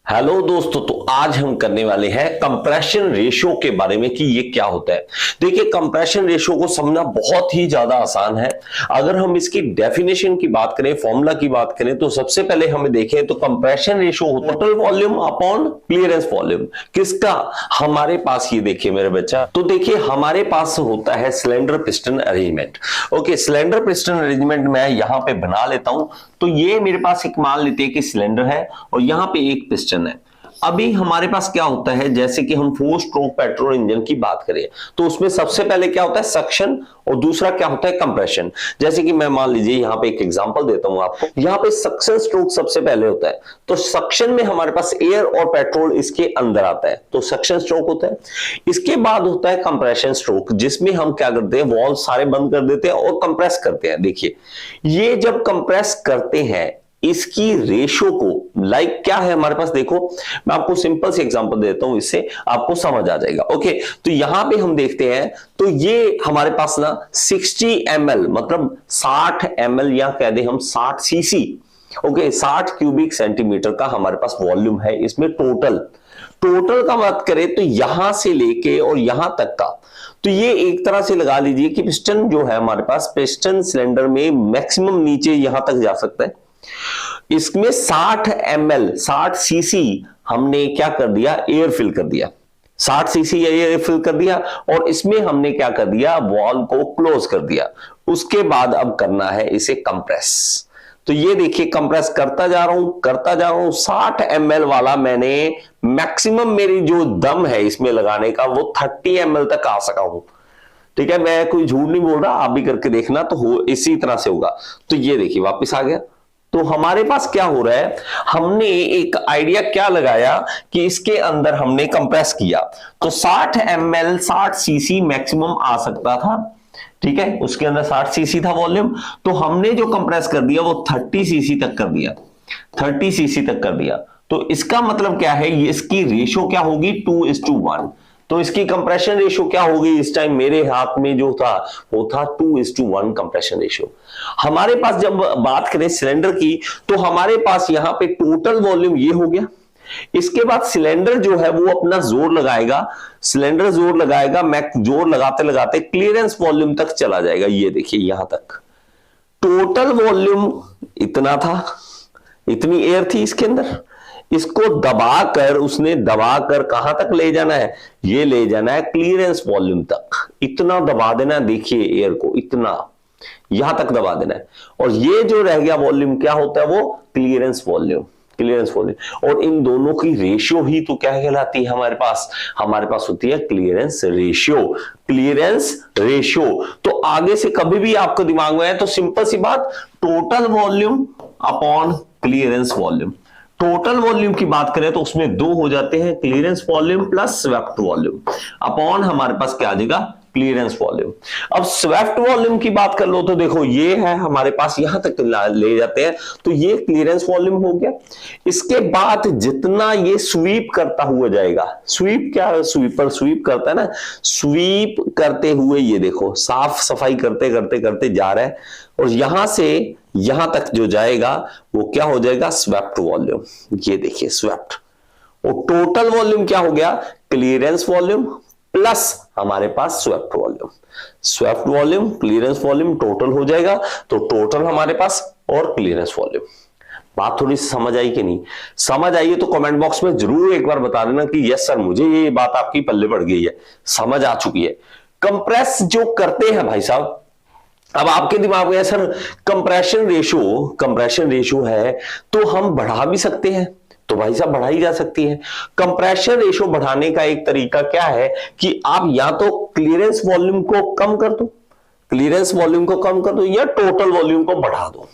Hello दोस्तों, तो आज हम करने वाले हैं कंप्रेशन रेशियो के बारे में कि ये क्या होता है। देखिए, कंप्रेशन रेशियो को समझना बहुत ही ज्यादा आसान है। अगर हम इसकी डेफिनेशन की बात करें, फॉर्मूला की बात करें, तो सबसे पहले हमें देखें तो compression ratio total volume upon clearance volume. किसका? हमारे पास, ये देखिए मेरे बच्चा, तो देखिए हमारे पास होता है cylinder piston arrangement. Okay, cylinder piston arrangement मैं यहां पे बना लेता हूं। तो ये मेरे पास एक, मान लेते हैं कि सिलेंडर है और यहां पे एक पिस्टन है। अभी हमारे पास क्या होता है, जैसे कि हम 4 स्ट्रोक पेट्रोल इंजन की बात करें तो उसमें सबसे पहले क्या होता है, सक्शन, और दूसरा क्या होता है, कंप्रेशन। जैसे कि मैं मान लीजिए यहां पे एक एग्जांपल देता हूं आपको। यहां पे सक्शन स्ट्रोक सबसे पहले होता है, तो सक्शन में हमारे पास एयर और पेट्रोल इसके अंदर आता है, तो सक्शन स्ट्रोक होता है। इसके बाद होता है कंप्रेशन स्ट्रोक, जिसमें हम क्या करते हैं, वॉल्व सारे बंद कर देते हैं और कंप्रेस करते हैं। देखिए, ये जब कंप्रेस करते हैं इसकी रेशो को, लाइक क्या है हमारे पास, देखो मैं आपको सिंपल से एग्जांपल देता हूं, इससे आपको समझ आ जाएगा। ओके, तो यहां पे हम देखते हैं तो ये हमारे पास ना 60 ml मतलब 60 ml या कह दें हम 60 सीसी, ओके, 60 क्यूबिक सेंटीमीटर का हमारे पास वॉल्यूम है इसमें टोटल का बात करें तो यहां से लेके और यहां तक का, तो ये एक तरह से लगा लीजिए कि पिस्टन जो है हमारे पास, पिस्टन सिलेंडर में मैक्सिमम नीचे यहां तक जा सकता है। इसमें 60 ml 60 सीसी हमने क्या कर दिया, एयर फिल कर दिया, 60 सीसी एयर फिल कर दिया, और इसमें हमने क्या कर दिया, वॉल्व को क्लोज कर दिया। उसके बाद अब करना है इसे कंप्रेस। तो ये देखिए, कंप्रेस करता जा रहा हूं 60 ml वाला मैंने मैक्सिमम, मेरी जो दम है इसमें लगाने का वो 30 ml तक आ सका हूं। ठीक है, मैं कोई झूठ नहीं बोल रहा, आप भी करके देखना तो हो इसी तरह से होगा। तो ये देखिए वापस आ गया। तो हमारे पास क्या हो रहा है, हमने एक आइडिया क्या लगाया कि इसके अंदर हमने कंप्रेस किया, तो 60 ml 60 सीसी मैक्सिमम आ सकता था। ठीक है, उसके अंदर 60 सीसी था वॉल्यूम, तो हमने जो कंप्रेस कर दिया वो 30 सीसी तक कर दिया, 30 सीसी तक कर दिया। तो इसका मतलब क्या है, इसकी रेशो क्या होगी, 2:1। तो इसकी कंप्रेशन रेशियो क्या होगी, इस टाइम मेरे हाथ में जो था वो था 2:1 कंप्रेशन रेशियो। हमारे पास जब बात करें सिलेंडर की, तो हमारे पास यहां पे टोटल वॉल्यूम ये हो गया। इसके बाद सिलेंडर जो है वो अपना जोर लगाएगा, सिलेंडर जोर लगाएगा, मैं जोर लगाते लगाते क्लियरेंस वॉल्यूम तक चला जाएगा। ये देखिए यहां तक टोटल वॉल्यूम इतना था, इतनी एयर थी इसके अंदर। इसको दबाकर, उसने दबाकर कहां तक ले जाना है, ये ले जाना है क्लियरेंस वॉल्यूम तक। इतना दबा देना है, देखिए एयर को इतना यहां तक दबा देना है, और ये जो रह गया वॉल्यूम क्या होता है, वो क्लियरेंस वॉल्यूम। और इन दोनों की रेशियो ही तो क्या कहलाती है हमारे पास होती है क्लियरेंस रेशियो। तो आगे से कभी भी आपको दिमाग में आए तो सिंपल सी बात, total volume upon clearance volume. Total volume की बात करें तो उसमें दो हो जाते हैं, clearance volume plus swept volume, upon हमारे पास क्या आ जाएगा, क्लियरेंस वॉल्यूम। अब स्वेप्ट वॉल्यूम की बात कर लो तो देखो ये है हमारे पास, यहां तक ले जाते हैं, तो ये क्लियरेंस वॉल्यूम हो गया। इसके बाद जितना ये स्वीप करता हुआ जाएगा, स्वीप क्या है, स्वीपर स्वीप करता है ना, स्वीप करते हुए ये देखो साफ सफाई करते करते करते जा रहा है, और यहां से यहां तक जो जाएगा वो क्या हो जाएगा, स्वेप्ट वॉल्यूम। ये देखिए स्वेप्ट, और टोटल वॉल्यूम क्या हो गया, क्लियरेंस वॉल्यूम प्लस हमारे पास swept volume clearance volume total हो जाएगा। तो टोटल हमारे पास और क्लियरेंस वॉल्यूम। बात थोड़ी सी समझ आई कि नहीं? समझ आई है तो कमेंट बॉक्स में जरूर एक बार बता देना कि यस सर, मुझे ये बात आपकी पल्ले पड़ गई है, समझ आ चुकी है। कंप्रेस जो करते हैं भाई साहब, अब आपके दिमाग में सर कंप्रेशन रेशियो है तो हम बढ़ा भी सकते हैं, तो भाई साहब बढ़ाई जा सकती है। कंप्रेशन रेशियो बढ़ाने का एक तरीका क्या है कि आप या तो क्लियरेंस वॉल्यूम को कम कर दो या टोटल वॉल्यूम को बढ़ा दो।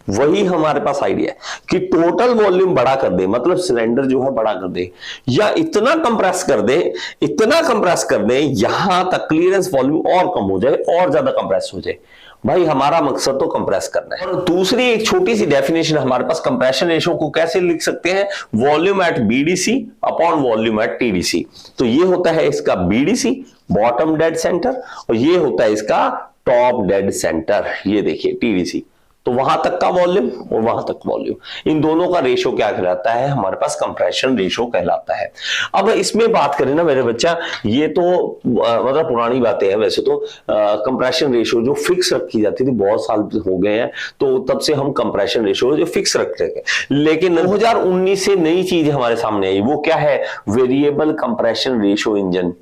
वही हमारे पास आइडिया है कि टोटल वॉल्यूम बड़ा कर दे, मतलब सिलेंडर जो है बड़ा कर दे, या इतना कंप्रेस कर दे यहां तक क्लियरेंस वॉल्यूम और कम हो जाए और ज्यादा कंप्रेस हो जाए। भाई हमारा मकसद तो कंप्रेस करना है। और दूसरी एक छोटी सी डेफिनेशन हमारे पास कंप्रेशन रेशियो को कैसे लिख सकते हैं, volume at BDC upon volume at TDC. तो ये होता है इसका बीडीसी, बॉटम डेड सेंटर, और ये होता है इसका टॉप डेड सेंटर। ये देखिए टीडीसी, तो वहां तक का वॉल्यूम और वहां तक वॉल्यूम, इन दोनों का रेशो क्या कहलाता है, हमारे पास कंप्रेशन रेशो कहलाता है। अब इसमें बात करें ना मेरे बच्चा, ये तो मतलब पुरानी बातें हैं वैसे तो। कंप्रेशन रेशो जो फिक्स रखी जाती थी, बहुत साल हो गए हैं, तो तब से हम कंप्रेशन रेशो जो फिक्स रखते हैं, लेकिन 2019 से नई चीज हमारे सामने आई, वो क्या है, variable compression ratio engine.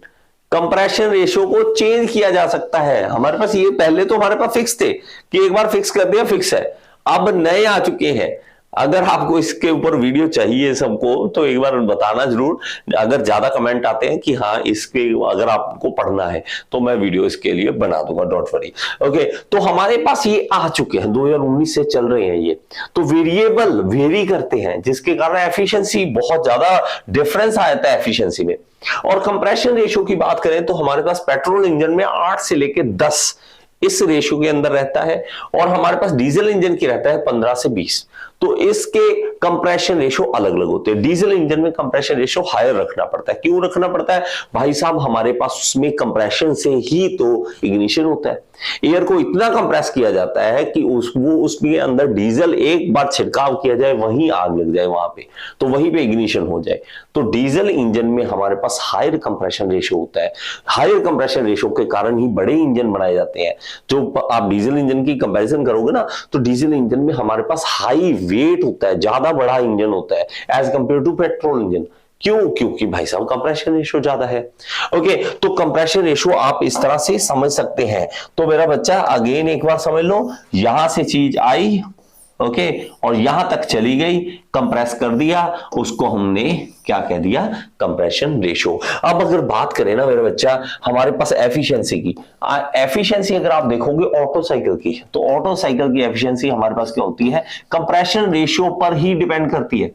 Compression ratio को चेंज किया जा सकता है। हमारे पास ये पहले तो हमारे पास फिक्स थे कि एक बार फिक्स कर दिया फिक्स है, अब नए आ चुके हैं। अगर आपको इसके ऊपर वीडियो चाहिए सबको तो एक बार बताना जरूर, अगर ज्यादा कमेंट आते हैं कि हाँ इसके अगर आपको पढ़ना है तो मैं वीडियो इसके लिए बना दूंगा, डोंट वरी। ओके, तो हमारे पास ये आ चुके हैं, 2019 से चल रहे हैं ये। तो वेरिएबल वेरी करते हैं, जिसके कारण एफिशिएंसी बहुत ज्यादा डिफरेंस आ जाता है एफिशिएंसी में। और कंप्रेशन रेशो की बात करें तो हमारे पास पेट्रोल इंजन में 8 से लेकर 10 इस रेशो के अंदर रहता है, और हमारे पास डीजल इंजन की रहता है 15 से 20। तो इसके कंप्रेशन रेशो अलग अलग होते हैं। डीजल इंजन में कंप्रेशन रेशो हायर रखना पड़ता है। क्यों रखना पड़ता है भाई साहब, हमारे पास उसमें कंप्रेशन से ही तो इग्निशन होता है। एयर को इतना कंप्रेस किया जाता है कि उसके अंदर डीजल एक बार छिड़काव किया जाए, वहीं आग लग जाए वहां पे, तो वहीं पे इग्निशन हो जाए। तो डीजल इंजन में हमारे पास हायर कंप्रेशन रेशो होता है। हायर कंप्रेशन रेशो के कारण ही बड़े इंजन बनाए जाते हैं। जो आप डीजल इंजन की कंपैरिजन करोगे ना, तो डीजल इंजन में हमारे पास हाई वेट होता है, ज्यादा बड़ा इंजन होता है as compare to petrol engine. क्यों? क्योंकि भाई साहब कंप्रेशन रेशो ज्यादा है। ओके, तो कंप्रेशन रेशो आप इस तरह से समझ सकते हैं। तो मेरा बच्चा अगेन एक बार समझ लो, यहां से चीज आई, ओके, और यहां तक चली गई, कंप्रेस कर दिया, उसको हमने क्या कह दिया, कंप्रेशन रेशो। अब अगर बात करें ना मेरा बच्चा हमारे पास एफिशिएंसी की, एफिशिएंसी अगर आप देखोगे ऑटो साइकिल की, तो ऑटो साइकिल की एफिशिएंसी हमारे पास क्या होती है, कंप्रेशन रेशो पर ही डिपेंड करती है।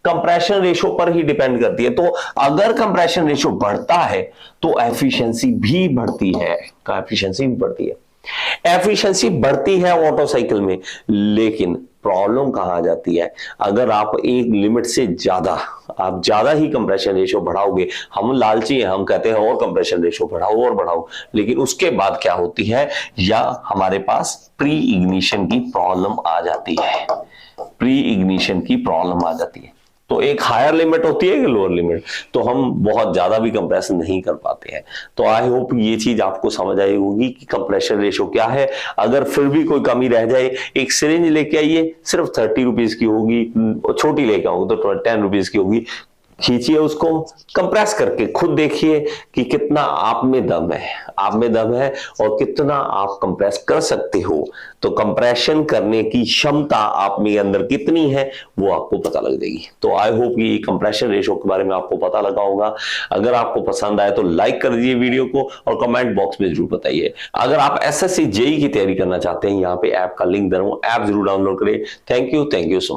कंप्रेशन रेशो पर ही डिपेंड करती है। तो अगर कंप्रेशन रेशो बढ़ता है तो एफिशिएंसी भी बढ़ती है, एफिशिएंसी भी बढ़ती है। एफिशिएंसी बढ़ती है ऑटो साइकिल में, लेकिन प्रॉब्लम कहां आ जाती है, अगर आप एक लिमिट से आप ज्यादा ही कंप्रेशन रेशो बढ़ाओगे, हम लालची हैं, हम कहते हैं और कंप्रेशन रेशो बढ़ाओ और बढ़ाओ, लेकिन उसके बाद क्या होती है, या हमारे पास प्री इग्निशन की प्रॉब्लम आ जाती है। प्री इग्निशन की प्रॉब्लम आ जाती है। तो एक हायर लिमिट होती है कि लोअर लिमिट, तो हम बहुत ज्यादा भी कंप्रेशन नहीं कर पाते हैं। तो आई होप ये चीज आपको समझ आई होगी कि कंप्रेशन रेशो क्या है। अगर फिर भी कोई कमी रह जाए, एक सिरिंज लेके आइए, सिर्फ 30 रुपीज की होगी, छोटी लेके आओगे तो 10 रुपीज की होगी, खींचिए उसको, कंप्रेस करके खुद देखिए कि कितना आप में दम है और कितना आप कंप्रेस कर सकते हो। तो कंप्रेशन करने की क्षमता आप में अंदर कितनी है वो आपको पता लग जाएगी। तो आई होप ये कंप्रेशन रेशो के बारे में आपको पता लगा होगा। अगर आपको पसंद आए तो लाइक कर दीजिए वीडियो को और कमेंट बॉक्स में जरूर बताइए। अगर आप एसएससी जेईई की तैयारी करना चाहते हैं, यहाँ पे ऐप का लिंक दे रहा हूं, ऐप जरूर डाउनलोड करें। Thank you so much.